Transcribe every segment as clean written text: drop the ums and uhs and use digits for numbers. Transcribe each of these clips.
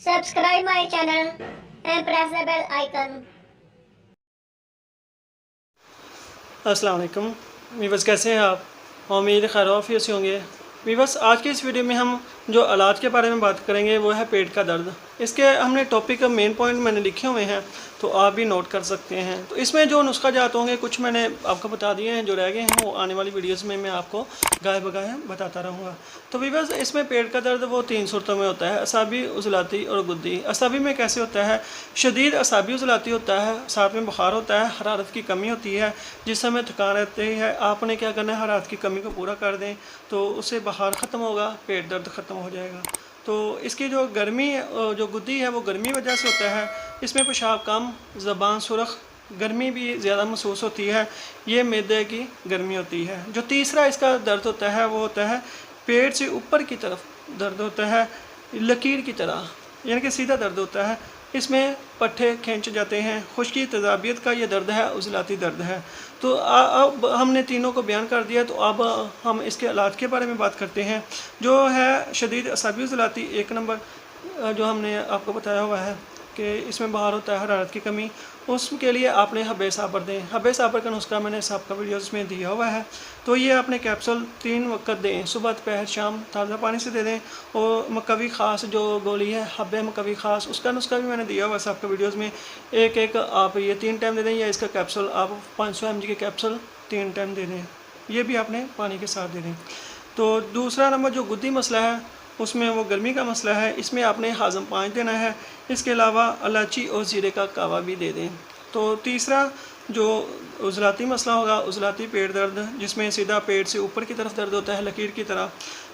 Subscribe my channel and press the bell icon. अस्सलाम वालेकुम viewers, कैसे हैं आप? उम्मीद खैर आफियत से होंगे। वीवर्स, आज की इस वीडियो में हम जो इलाज के बारे में बात करेंगे वो है पेट का दर्द। इसके हमने टॉपिक का मेन पॉइंट मैंने लिखे हुए हैं, तो आप भी नोट कर सकते हैं। तो इसमें जो नुस्खा जात होंगे कुछ मैंने आपको बता दिए हैं, जो रह गए हैं वो आने वाली वीडियोस में मैं आपको गाय बगाए बताता रहूँगा। तो वीवर्स, इसमें पेट का दर्द वो 3 सूरतों में होता है, असाबी, उजलाती और गुद्दी। असाबी में कैसे होता है? शदीद असाबी उजलाती होता है, साथ में बुखार होता है, हरारत की कमी होती है, जिस समय थकान रहती है आपने क्या करना है, हरारत की कमी को पूरा कर दें तो उससे बुखार ख़त्म होगा, पेट दर्द ख़त्म हो जाएगा। तो इसकी जो गर्मी जो गुद्दी है वो गर्मी वजह से होता है। इसमें पेशाब कम, ज़बान सुरख, गर्मी भी ज़्यादा महसूस होती है, ये मैदे की गर्मी होती है। जो तीसरा इसका दर्द होता है वो होता है पेट से ऊपर की तरफ दर्द होता है, लकीर की तरह, यानी कि सीधा दर्द होता है। इसमें पट्ठे खींच जाते हैं, खुश्की तजाबियत का ये दर्द है, उजलाती दर्द है। तो अब हमने तीनों को बयान कर दिया, तो अब हम इसके इलाज के बारे में बात करते हैं। जो है शदीद असाबी उजलाती, 1 नंबर जो हमने आपको बताया हुआ है कि इसमें बाहर होता है हरारत की कमी, उसके लिए आपने हब्बे साबर दें। हब्बे साबर का नुस्खा मैंने सबका वीडियोस में दिया हुआ है। तो ये आपने कैप्सूल 3 वक्त दें, सुबह दोपहर शाम, ताज़ा पानी से दे दें। और मकवी ख़ास जो गोली है हब्बे मकवी ख़ास, उसका नुस्खा भी मैंने दिया हुआ है सबका वीडियोस में। एक आप ये 3 टाइम दे दें, या इसका कैप्सूल आप 500 mg के कैप्सूल 3 टाइम दे दें, ये भी आपने पानी के साथ दे दें। तो दूसरा नंबर जो गुद्दी मसला है उसमें वो गर्मी का मसला है, इसमें आपने हाज़म 5 देना है। इसके अलावा इलायची और ज़ीरे का कावा भी दे दें। तो तीसरा जो उजलाती मसला होगा, उजलाती पेट दर्द, जिसमें सीधा पेट से ऊपर की तरफ दर्द होता है लकीर की तरह,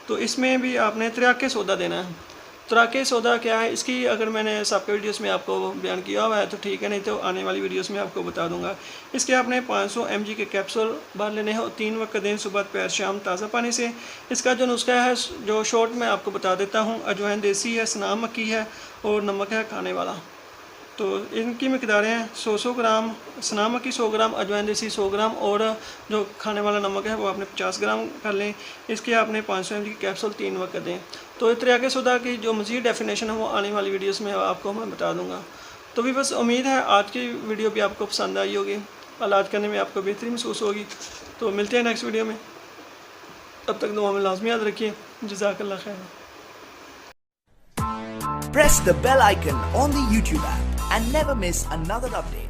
तो इसमें भी आपने तिराके सोदा देना है। तिराके सोदा क्या है, इसकी अगर मैंने सबके वीडियोस में आपको बयान किया हुआ है तो ठीक है, नहीं तो आने वाली वीडियोस में आपको बता दूंगा। इसके आपने 500 mg के कैप्सूल बाहर लेने हैं और 3 वक्त दें, सुबह दोपहर शाम, ताज़ा पानी से। इसका जो नुस्खा है जो शॉर्ट में आपको बता देता हूँ, अजवाइन देसी है, सनाम मक्की है और नमक है खाने वाला। तो इनकी मकदारें हैं 100 ग्राम सनाम मक्की, 100 ग्राम अजवाइन देसी, 100 ग्राम, और जो खाने वाला नमक है वो आपने 50 ग्राम कर लें। इसके आपने 500 mg की कैप्सूल 3 वक्त दें। तो तिराके सोदा की जो मज़ीद डेफिनेशन है वो आने वाली वीडियोस में आपको मैं बता दूंगा। तो भी बस उम्मीद है आज की वीडियो भी आपको पसंद आई होगी, इलाज करने में आपको बेहतरी महसूस होगी। तो मिलते हैं नेक्स्ट वीडियो में, तब तक दुआ में लाजमी याद रखिए। जज़ाकल्लाह खैर। Press the bell icon on the YouTube app and never miss another update.